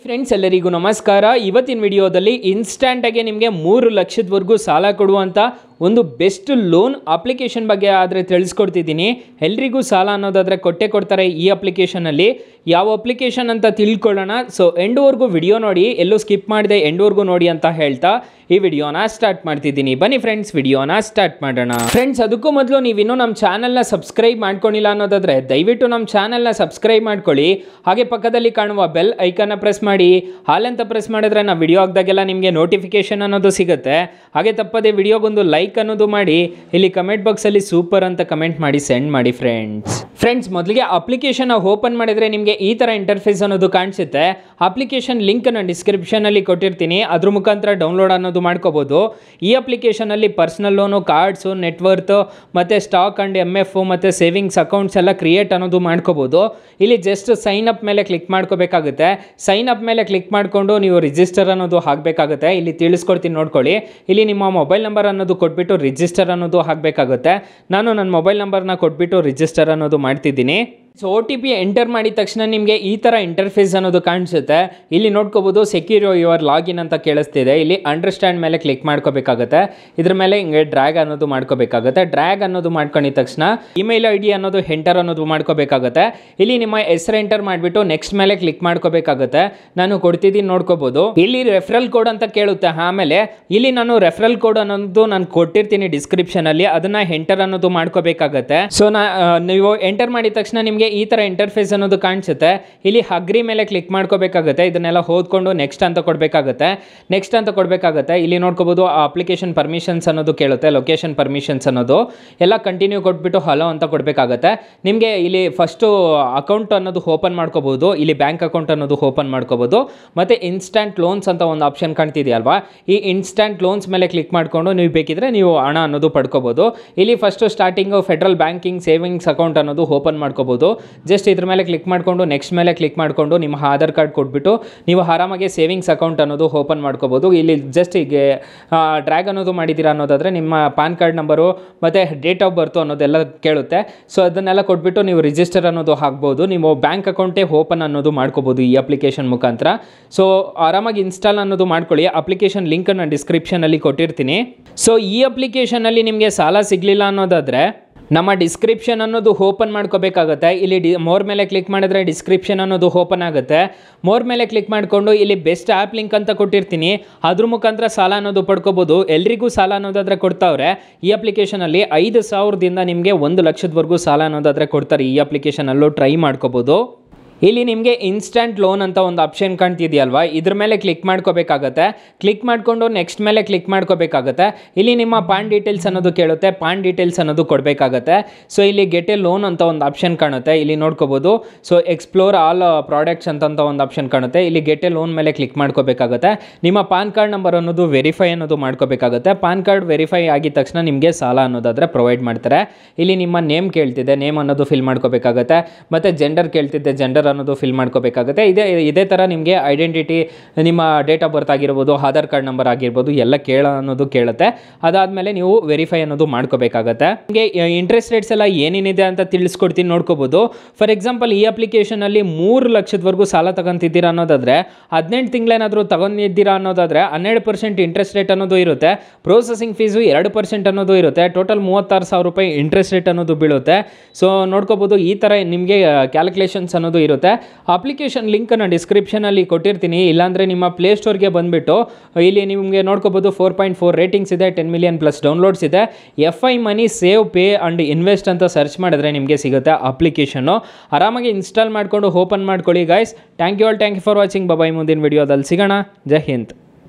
Friends ಎಲ್ಲರಿಗೂ ನಮಸ್ಕಾರ. ಇವತ್ತಿನ ವಿಡಿಯೋದಲ್ಲಿ ಇನ್ಸ್ಟಂಟ್ ಆಗಿ ನಿಮಗೆ 3 ಲಕ್ಷದವರೆಗೂ ಸಾಲ ಕೊಡುವಂತ ಒಂದು ಬೆಸ್ಟ್ ಲೋನ್ ಅಪ್ಲಿಕೇಶನ್ ಬಗ್ಗೆ ಆದರೆ ತಿಳಿಸ್ಕೊಡ್ತಿದ್ದೀನಿ. ಎಲ್ರಿಗೂ ಸಾಲ ಅನ್ನೋದಾದರೆ ಕೊಟ್ಟೆ ಕೊಡ್ತಾರೆ ಈ ಅಪ್ಲಿಕೇಶನಲ್ಲಿ. ಯಾವ ಅಪ್ಲಿಕೇಶನ್ ಅಂತ ತಿಳ್ಕೊಳ್ಳೋಣ. ಸೊ ಎಂಡ್ವರೆಗೂ ವಿಡಿಯೋ ನೋಡಿ, ಎಲ್ಲೂ ಸ್ಕಿಪ್ ಮಾಡದೆ ಎಂಡ್ವರೆಗೂ ನೋಡಿ ಅಂತ ಹೇಳ್ತಾ ಈ ವಿಡಿಯೋನ ಸ್ಟಾರ್ಟ್ ಮಾಡ್ತಿದ್ದೀನಿ. ಬನ್ನಿ ಫ್ರೆಂಡ್ಸ್, ವಿಡಿಯೋನ ಸ್ಟಾರ್ಟ್ ಮಾಡೋಣ. ಫ್ರೆಂಡ್ಸ್, ಅದಕ್ಕೂ ಮೊದಲು ನೀವಿನ್ನೂ ನಮ್ಮ ಚಾನಲ್ನ ಸಬ್ಸ್ಕ್ರೈಬ್ ಮಾಡ್ಕೊಂಡಿಲ್ಲ ಅನ್ನೋದಾದರೆ ದಯವಿಟ್ಟು ನಮ್ಮ ಚಾನಲ್ನ ಸಬ್ಸ್ಕ್ರೈಬ್ ಮಾಡ್ಕೊಳ್ಳಿ. ಹಾಗೆ ಪಕ್ಕದಲ್ಲಿ ಕಾಣುವ ಬೆಲ್ ಐಕನ್ನ ಪ್ರೆಸ್ ಮಾಡಿ. ಹಾಲಂತ ಪ್ರೆಸ್ ಮಾಡಿದ್ರೆ ನಾವು ವಿಡಿಯೋ ಹಾಕಿದಾಗೆಲ್ಲ ನಿಮಗೆ ನೋಟಿಫಿಕೇಶನ್ ಅನ್ನೋದು ಸಿಗುತ್ತೆ. ಹಾಗೆ ತಪ್ಪದೆ ವಿಡಿಯೋಗೊಂದು ಲೈಕ್ ಅನ್ನೋದು ಮಾಡಿ. ಇಲ್ಲಿ ಕಮೆಂಟ್ ಬಾಕ್ಸಲ್ಲಿ ಸೂಪರ್ ಅಂತ ಕಮೆಂಟ್ ಮಾಡಿ ಸೆಂಡ್ ಮಾಡಿ ಫ್ರೆಂಡ್ಸ್. ಮೊದಲಿಗೆ ಅಪ್ಲಿಕೇಶನ್ ಓಪನ್ ಮಾಡಿದರೆ ನಿಮಗೆ ಈ ಥರ ಇಂಟರ್ಫೇಸ್ ಅನ್ನೋದು ಕಾಣಿಸುತ್ತೆ. ಅಪ್ಲಿಕೇಶನ್ ಲಿಂಕ್ನ ಡಿಸ್ಕ್ರಿಪ್ಷನಲ್ಲಿ ಕೊಟ್ಟಿರ್ತೀನಿ, ಅದ್ರ ಮುಖಾಂತರ ಡೌನ್ಲೋಡ್ ಅನ್ನೋದು ಮಾಡ್ಕೋಬೋದು. ಈ ಅಪ್ಲಿಕೇಶನಲ್ಲಿ ಪರ್ಸನಲ್ ಲೋನು, ಕಾರ್ಡ್ಸು, ನೆಟ್ವರ್ತ್ ಮತ್ತು ಸ್ಟಾಕ್ ಆ್ಯಂಡ್ MF ಮತ್ತು ಸೇವಿಂಗ್ಸ್ ಅಕೌಂಟ್ಸ್ ಎಲ್ಲ ಕ್ರಿಯೇಟ್ ಅನ್ನೋದು ಮಾಡ್ಕೋಬೋದು. ಇಲ್ಲಿ ಜಸ್ಟ್ ಸೈನ್ ಅಪ್ ಮೇಲೆ ಕ್ಲಿಕ್ ಮಾಡ್ಕೋಬೇಕಾಗುತ್ತೆ. ಸೈನ್ ಅಪ್ ಮೇಲೆ ಕ್ಲಿಕ್ ಮಾಡಿಕೊಂಡು ನೀವು ರಿಜಿಸ್ಟರ್ ಅನ್ನೋದು ಹಾಕಬೇಕಾಗುತ್ತೆ. ಇಲ್ಲಿ ತಿಳಿಸ್ಕೊಡ್ತೀನಿ ನೋಡ್ಕೊಳ್ಳಿ. ಇಲ್ಲಿ ನಿಮ್ಮ ಮೊಬೈಲ್ ನಂಬರ್ ಅನ್ನೋದು ಕೊಟ್ಬಿಟ್ಟು ರಿಜಿಸ್ಟರ್ ಅನ್ನೋದು ಹಾಕಬೇಕಾಗುತ್ತೆ. ನಾನು ನನ್ನ ಮೊಬೈಲ್ ನಂಬರ್ನ ಕೊಟ್ಬಿಟ್ಟು ರಿಜಿಸ್ಟರ್ ಅನ್ನೋದು ಮಾಡ್ತಿದ್ದೀನಿ. ಸೊ OTP ಎಂಟರ್ ಮಾಡಿದ ತಕ್ಷಣ ನಿಮಗೆ ಈ ಥರ ಇಂಟರ್ಫೇಸ್ ಅನ್ನೋದು ಕಾಣಿಸುತ್ತೆ. ಇಲ್ಲಿ ನೋಡ್ಕೋಬೋದು ಸೆಕ್ಯೂರ್ ಯುವರ್ ಲಾಗಿನ್ ಅಂತ ಕೇಳಿಸ್ತಿದೆ. ಇಲ್ಲಿ ಅಂಡರ್ಸ್ಟ್ಯಾಂಡ್ ಮೇಲೆ ಕ್ಲಿಕ್ ಮಾಡ್ಕೋಬೇಕಾಗುತ್ತೆ. ಇದ್ರ ಮೇಲೆ ಹಿಂಗೆ ಡ್ರ್ಯಾಗ್ ಅನ್ನೋದು ಮಾಡ್ಕೋಬೇಕಾಗುತ್ತೆ. ಡ್ರ್ಯಾಗ್ ಅನ್ನೋದು ಮಾಡ್ಕೊಂಡಿದ ತಕ್ಷಣ ಇಮೇಲ್ ID ಅನ್ನೋದು ಎಂಟರ್ ಅನ್ನೋದು ಮಾಡ್ಕೋಬೇಕಾಗುತ್ತೆ. ಇಲ್ಲಿ ನಿಮ್ಮ ಹೆಸರು ಎಂಟರ್ ಮಾಡಿಬಿಟ್ಟು ನೆಕ್ಸ್ಟ್ ಮೇಲೆ ಕ್ಲಿಕ್ ಮಾಡ್ಕೋಬೇಕಾಗುತ್ತೆ. ನಾನು ಕೊಡ್ತಿದ್ದೀನಿ ನೋಡ್ಕೋಬೋದು. ಇಲ್ಲಿ ರೆಫರಲ್ ಕೋಡ್ ಅಂತ ಕೇಳುತ್ತೆ. ಆಮೇಲೆ ಇಲ್ಲಿ ನಾನು ರೆಫರಲ್ ಕೋಡ್ ಅನ್ನೋದು ನಾನು ಕೊಟ್ಟಿರ್ತೀನಿ ಡಿಸ್ಕ್ರಿಪ್ಷನಲ್ಲಿ, ಅದನ್ನ ಎಂಟರ್ ಅನ್ನೋದು ಮಾಡ್ಕೋಬೇಕಾಗುತ್ತೆ. ಸೊ ನೀವು ಎಂಟರ್ ಮಾಡಿದ ತಕ್ಷಣ ನಿಮಗೆ ಈ ಥರ ಇಂಟರ್ಫೇಸ್ ಅನ್ನೋದು ಕಾಣಿಸುತ್ತೆ. ಇಲ್ಲಿ ಅಗ್ರಿ ಮೇಲೆ ಕ್ಲಿಕ್ ಮಾಡ್ಕೋಬೇಕಾಗುತ್ತೆ. ಇದನ್ನೆಲ್ಲ ಓದ್ಕೊಂಡು ನೆಕ್ಸ್ಟ್ ಅಂತ ಕೊಡಬೇಕಾಗುತ್ತೆ. ಇಲ್ಲಿ ನೋಡ್ಕೋಬೋದು ಅಪ್ಲಿಕೇಶನ್ ಪರ್ಮಿಷನ್ಸ್ ಅನ್ನೋದು ಕೇಳುತ್ತೆ, ಲೊಕೇಶನ್ ಪರ್ಮಿಷನ್ಸ್ ಅನ್ನೋದು ಎಲ್ಲ ಕಂಟಿನ್ಯೂ ಕೊಟ್ಬಿಟ್ಟು ಹಲೋ ಅಂತ ಕೊಡಬೇಕಾಗುತ್ತೆ. ನಿಮಗೆ ಇಲ್ಲಿ ಫಸ್ಟು ಅಕೌಂಟ್ ಅನ್ನೋದು ಓಪನ್ ಮಾಡ್ಕೋಬೋದು. ಇಲ್ಲಿ ಬ್ಯಾಂಕ್ ಅಕೌಂಟ್ ಅನ್ನೋದು ಓಪನ್ ಮಾಡ್ಕೋಬೋದು. ಮತ್ತು ಇನ್ಸ್ಟಂಟ್ ಲೋನ್ಸ್ ಅಂತ ಒಂದು ಆಪ್ಷನ್ ಕಾಣ್ತಿದೆಯಲ್ವಾ, ಈ ಇನ್ಸ್ಟಂಟ್ ಲೋನ್ಸ್ ಮೇಲೆ ಕ್ಲಿಕ್ ಮಾಡಿಕೊಂಡು ನೀವು ಬೇಕಿದ್ರೆ ನೀವು ಹಣ ಅನ್ನೋದು ಪಡ್ಕೋಬೋದು. ಇಲ್ಲಿ first starting federal banking savings account ಅನ್ನೋದು ಓಪನ್ ಮಾಡ್ಕೋಬೋದು. ಜಸ್ಟ್ ಇದ್ರ ಮೇಲೆ ಕ್ಲಿಕ್ ಮಾಡಿಕೊಂಡು ನೆಕ್ಸ್ಟ್ ಮೇಲೆ ಕ್ಲಿಕ್ ಮಾಡಿಕೊಂಡು ನಿಮ್ಮ ಆಧಾರ್ ಕಾರ್ಡ್ ಕೊಟ್ಬಿಟ್ಟು ನೀವು ಆರಾಮಾಗಿ ಸೇವಿಂಗ್ಸ್ ಅಕೌಂಟ್ ಅನ್ನೋದು ಓಪನ್ ಮಾಡ್ಕೋಬೋದು. ಇಲ್ಲಿ ಜಸ್ಟ್ ಹೀಗೆ ಡ್ರ್ಯಾಗ್ ಅನ್ನೋದು ಮಾಡಿದ್ದೀರಾ ಅನ್ನೋದಾದರೆ ನಿಮ್ಮ ಪಾನ್ ಕಾರ್ಡ್ ನಂಬರು ಮತ್ತು ಡೇಟ್ ಆಫ್ ಬರ್ತು ಅನ್ನೋದೆಲ್ಲ ಕೇಳುತ್ತೆ. ಸೊ ಅದನ್ನೆಲ್ಲ ಕೊಟ್ಬಿಟ್ಟು ನೀವು ರಿಜಿಸ್ಟರ್ ಅನ್ನೋದು ಹಾಕ್ಬೋದು. ನೀವು ಬ್ಯಾಂಕ್ ಅಕೌಂಟೇ ಓಪನ್ ಅನ್ನೋದು ಮಾಡ್ಕೋಬೋದು ಈ ಅಪ್ಲಿಕೇಶನ್ ಮುಖಾಂತರ. ಸೊ ಆರಾಮಾಗಿ ಇನ್ಸ್ಟಾಲ್ ಅನ್ನೋದು ಮಾಡ್ಕೊಳ್ಳಿ. ಅಪ್ಲಿಕೇಶನ್ ಲಿಂಕ್ ನಾನು ಡಿಸ್ಕ್ರಿಪ್ಷನಲ್ಲಿ ಕೊಟ್ಟಿರ್ತೀನಿ. ಸೊ ಈ ಅಪ್ಲಿಕೇಶನಲ್ಲಿ ನಿಮಗೆ ಸಾಲ ಸಿಗಲಿಲ್ಲ ಅನ್ನೋದಾದರೆ ನಮ್ಮ ಡಿಸ್ಕ್ರಿಪ್ಷನ್ ಅನ್ನೋದು ಓಪನ್ ಮಾಡ್ಕೋಬೇಕಾಗುತ್ತೆ. ಇಲ್ಲಿ ಮೋರ್ ಮೇಲೆ ಕ್ಲಿಕ್ ಮಾಡಿದ್ರೆ ಡಿಸ್ಕ್ರಿಪ್ಷನ್ ಅನ್ನೋದು ಓಪನ್ ಆಗುತ್ತೆ. ಮೋರ್ ಮೇಲೆ ಕ್ಲಿಕ್ ಮಾಡಿಕೊಂಡು ಇಲ್ಲಿ ಬೆಸ್ಟ್ ಆ್ಯಪ್ ಲಿಂಕ್ ಅಂತ ಕೊಟ್ಟಿರ್ತೀನಿ, ಅದ್ರ ಮುಖಾಂತರ ಸಾಲ ಅನ್ನೋದು ಪಡ್ಕೋಬೋದು. ಎಲ್ರಿಗೂ ಸಾಲ ಅನ್ನೋದಾದರೆ ಕೊಡ್ತಾವ್ರೆ. ಈ ಅಪ್ಲಿಕೇಶನಲ್ಲಿ 5,000ದಿಂದ ನಿಮಗೆ 1 ಲಕ್ಷದವರೆಗೂ ಸಾಲ ಅನ್ನೋದಾದರೆ ಕೊಡ್ತಾರೆ. ಈ ಅಪ್ಲಿಕೇಶನಲ್ಲೂ ಟ್ರೈ ಮಾಡ್ಕೋಬೋದು. ಇಲ್ಲಿ ನಿಮಗೆ ಇನ್ಸ್ಟಂಟ್ ಲೋನ್ ಅಂತ ಒಂದು ಆಪ್ಷನ್ ಕಾಣ್ತಿದೆಯಲ್ವಾ, ಇದ್ರ ಮೇಲೆ ಕ್ಲಿಕ್ ಮಾಡ್ಕೋಬೇಕಾಗತ್ತೆ. ಕ್ಲಿಕ್ ಮಾಡಿಕೊಂಡು ನೆಕ್ಸ್ಟ್ ಮೇಲೆ ಕ್ಲಿಕ್ ಮಾಡ್ಕೋಬೇಕಾಗತ್ತೆ. ಇಲ್ಲಿ ನಿಮ್ಮ ಪಾನ್ ಡೀಟೇಲ್ಸ್ ಅನ್ನೋದು ಕೇಳುತ್ತೆ, ಪಾನ್ ಡೀಟೇಲ್ಸ್ ಅನ್ನೋದು ಕೊಡಬೇಕಾಗತ್ತೆ. ಸೊ ಇಲ್ಲಿ ಗೆಟ್ ಎ ಲೋನ್ ಅಂತ ಒಂದು ಆಪ್ಷನ್ ಕಾಣುತ್ತೆ, ಇಲ್ಲಿ ನೋಡ್ಕೋಬೋದು. ಸೊ ಎಕ್ಸ್ಪ್ಲೋರ್ ಆಲ್ ಪ್ರಾಡಕ್ಟ್ಸ್ ಅಂತ ಒಂದು ಆಪ್ಷನ್ ಕಾಣುತ್ತೆ. ಇಲ್ಲಿ ಗೆಟ್ ಎ ಲೋನ್ ಮೇಲೆ ಕ್ಲಿಕ್ ಮಾಡ್ಕೋಬೇಕಾಗತ್ತೆ. ನಿಮ್ಮ ಪಾನ್ ಕಾರ್ಡ್ ನಂಬರ್ ಅನ್ನೋದು ವೆರಿಫೈ ಅನ್ನೋದು ಮಾಡ್ಕೋಬೇಕಾಗತ್ತೆ. ಪಾನ್ ಕಾರ್ಡ್ ವೆರಿಫೈ ಆಗಿದ ತಕ್ಷಣ ನಿಮಗೆ ಸಾಲ ಅನ್ನೋದಾದರೆ ಪ್ರೊವೈಡ್ ಮಾಡ್ತಾರೆ. ಇಲ್ಲಿ ನಿಮ್ಮ ನೇಮ್ ಕೇಳ್ತಿದೆ, ನೇಮ್ ಅನ್ನೋದು ಫಿಲ್ ಮಾಡ್ಕೋಬೇಕಾಗತ್ತೆ. ಮತ್ತು ಜೆಂಡರ್ ಕೇಳ್ತಿದ್ದೆ, ಜೆಂಡರ್ ಅನ್ನೋದು ಫಿಲ್ ಮಾಡ್ಕೋಬೇಕಾಗುತ್ತೆ. ಇದೇ ಥರ ನಿಮಗೆ ಐಡೆಂಟಿಟಿ, ನಿಮ್ಮ ಡೇಟ್ ಆಫ್ ಬರ್ತ್ ಆಗಿರ್ಬೋದು, ಆಧಾರ್ ಕಾರ್ಡ್ ನಂಬರ್ ಆಗಿರ್ಬೋದು ಎಲ್ಲ ಅನ್ನೋದು ಕೇಳುತ್ತೆ. ಅದಾದಮೇಲೆ ನೀವು ವೆರಿಫೈ ಅನ್ನೋದು ಮಾಡ್ಕೋಬೇಕಾಗತ್ತೆ. ನಿಮಗೆ ಇಂಟ್ರೆಸ್ಟ್ ರೇಟ್ಸ್ ಎಲ್ಲ ಏನೇನಿದೆ ಅಂತ ತಿಳಿಸ್ಕೊಡ್ತೀನಿ ನೋಡ್ಕೋಬೋದು. ಫಾರ್ ಎಕ್ಸಾಂಪಲ್ ಈ ಅಪ್ಲಿಕೇಶನಲ್ಲಿ 3 ಲಕ್ಷದವರೆಗೂ ಸಾಲ ತಗೊಂತಿದ್ದೀರಾ ಅನ್ನೋದಾದರೆ 18 ತಿಂಗಳೇನಾದರೂ ತಗೊಂಡಿದ್ದೀರಾ ಅನ್ನೋದಾದರೆ 12% ಇಂಟ್ರೆಸ್ಟ್ ರೇಟ್ ಅನ್ನೋದು ಇರುತ್ತೆ. ಪ್ರೊಸೆಸಿಂಗ್ ಫೀಸು 2% ಅನ್ನೋದು ಇರುತ್ತೆ. ಟೋಟಲ್ 36,000 ರೂಪಾಯಿ ಇಂಟ್ರೆಸ್ಟ್ ರೇಟ್ ಅನ್ನೋದು ಬೀಳುತ್ತೆ. ಸೊ ನೋಡ್ಕೋಬೋದು, ಈ ಥರ ನಿಮಗೆ ಕ್ಯಾಲ್ಕುಲೇಷನ್ಸ್ ಅನ್ನೋದು ಇರುತ್ತೆ. ಅಪ್ಲಿಕೇಶನ್ ಲಿಂಕನ್ನು ಡಿಸ್ಕ್ರಿಪ್ಷನಲ್ಲಿ ಕೊಟ್ಟಿರ್ತೀನಿ, ಇಲ್ಲಾಂದರೆ ನಿಮ್ಮ ಪ್ಲೇಸ್ಟೋರ್ಗೆ ಬಂದುಬಿಟ್ಟು ಇಲ್ಲಿ ನಿಮಗೆ ನೋಡ್ಕೋಬೋದು 4.4 ರೇಟಿಂಗ್ಸ್ ಇದೆ, 10 ಮಿಲಿಯನ್ ಪ್ಲಸ್ ಡೌನ್ಲೋಡ್ಸ್ ಇದೆ. FI money save pay and invest ಅಂತ ಸರ್ಚ್ ಮಾಡಿದ್ರೆ ನಿಮಗೆ ಸಿಗುತ್ತೆ ಅಪ್ಲಿಕೇಶನ್ನು. ಆರಾಮಾಗಿ ಇನ್ಸ್ಟಾಲ್ ಮಾಡಿಕೊಂಡು ಓಪನ್ ಮಾಡ್ಕೊಳ್ಳಿ guys. Thank you for watching. Bye, ಮುಂದಿನ ವಿಡಿಯೋದಲ್ಲಿ ಸಿಗೋಣ. ಜೈ ಹಿಂದ್.